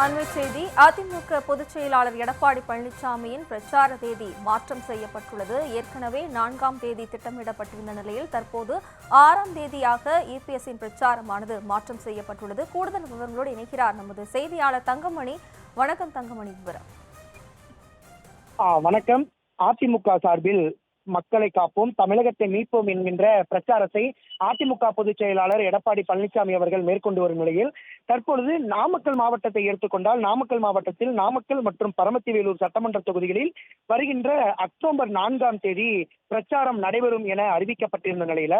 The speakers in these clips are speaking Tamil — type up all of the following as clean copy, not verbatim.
அண்மை செய்தி அதிமுக பொதுச் செயலாளர் எடப்பாடி பழனிசாமியின் பிரச்சார தேதி மாற்றம் செய்யப்பட்டுள்ளது. ஏற்கனவே 4ஆம் தேதி திட்டமிடப்பட்டிருந்த நிலையில் தற்போது 6ஆம் தேதியாக இபிஎஸ்ஸின் பிரச்சாரமானது மாற்றம் செய்யப்பட்டுள்ளது. கூடுதல் விவரங்களோடு இணைக்கிறார் நமது செய்தியாளர் தங்கமணி. வணக்கம் தங்கமணி, விவரம். வணக்கம். அதிமுக சார்பில் மக்களை காப்போம், தமிழகத்தை மீட்போம் என்கின்ற பிரச்சாரத்தை அதிமுக பொதுச் செயலாளர் எடப்பாடி பழனிசாமி அவர்கள் மேற்கொண்டு வரும் நிலையில் தற்பொழுது நாமக்கல் மாவட்டத்தை எடுத்துக்கொண்டால் நாமக்கல் மாவட்டத்தில் நாமக்கல் மற்றும் பரமத்திவேலூர் சட்டமன்ற தொகுதிகளில் வருகின்ற அக்டோபர் 4ஆம் தேதி பிரச்சாரம் நடைபெறும் என அறிவிக்கப்பட்டிருந்த நிலையில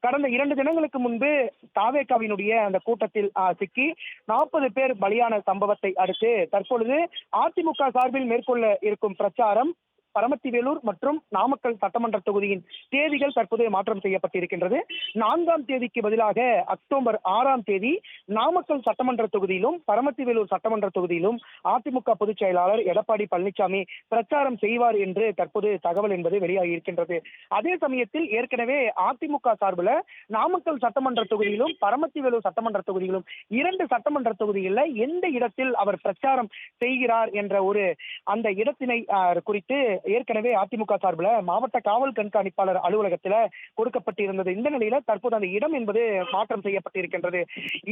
கடந்த 2 தினங்களுக்கு முன்பு தாவேகாவினுடைய அந்த கூட்டத்தில் சிக்கி 40 பேர் பலியான சம்பவத்தை அடுத்து தற்பொழுது அதிமுக சார்பில் மேற்கொள்ள இருக்கும் பிரச்சாரம் பரமத்திவேலூர் மற்றும் நாமக்கல் சட்டமன்ற தொகுதியின் தேதிகள் தற்போது மாற்றம் செய்யப்பட்டிருக்கின்றது. 4ஆம் தேதிக்கு பதிலாக அக்டோபர் 6ஆம் தேதி நாமக்கல் சட்டமன்ற தொகுதியிலும் பரமத்திவேலூர் சட்டமன்ற தொகுதியிலும் அதிமுக பொதுச் செயலாளர் எடப்பாடி பழனிசாமி பிரச்சாரம் செய்வார் என்று தற்போது தகவல் என்பது வெளியாகி இருக்கின்றது. அதே சமயத்தில் ஏற்கனவே அதிமுக சார்பில் நாமக்கல் சட்டமன்ற தொகுதியிலும் பரமத்திவேலூர் சட்டமன்ற தொகுதியிலும் 2 சட்டமன்ற தொகுதிகளில் எந்த இடத்தில் அவர் பிரச்சாரம் செய்கிறார் என்ற ஒரு அந்த இடத்தினை குறித்து ஏற்கனவே அதிமுக சார்பில் மாவட்ட காவல் கண்காணிப்பாளர் அலுவலகத்தில் கொடுக்கப்பட்டிருந்தது. இந்த நிலையில தற்போது அந்த இடம் என்பது மாற்றம் செய்யப்பட்டிருக்கின்றது.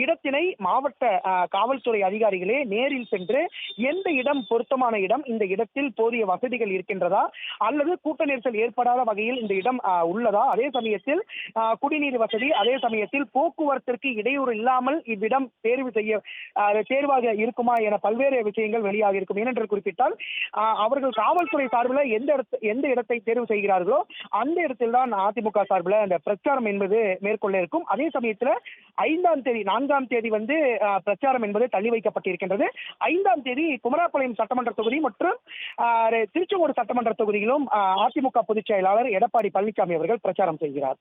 இடத்தினை மாவட்ட காவல்துறை அதிகாரிகளே நேரில் சென்று எந்த இடம் பொருத்தமான இடம், இந்த இடத்தில் போதிய வசதிகள் இருக்கின்றதா அல்லது கூட்ட நெரிசல் ஏற்படாத வகையில் இந்த இடம் உள்ளதா, அதே சமயத்தில் குடிநீர் வசதி, அதே சமயத்தில் போக்குவரத்திற்கு இடையூறு இல்லாமல் இவ்விடம் தேர்வாக இருக்குமா என பல்வேறு விஷயங்கள் வெளியாக இருக்கும். ஏனென்று குறிப்பிட்டால் அவர்கள் காவல்துறை சார்பில் எந்த இடத்தை தேர்வு செய்கிறார்களோ அந்த இடத்தில் தான் அதிமுக சார்பில் அந்த பிரச்சாரம் என்பது மேற்கொள்ள இருக்கும். அதே சமயத்தில் 5ஆம் தேதி 4ஆம் தேதி பிரச்சாரம் என்பது தள்ளி வைக்கப்பட்டிருக்கின்றது. 5ஆம் தேதி குமராபாளையம் சட்டமன்ற தொகுதி மற்றும் திருச்செங்கோடு சட்டமன்ற தொகுதியிலும் அதிமுக பொதுச் செயலாளர் எடப்பாடி பழனிசாமி அவர்கள் பிரச்சாரம் செய்கிறார்.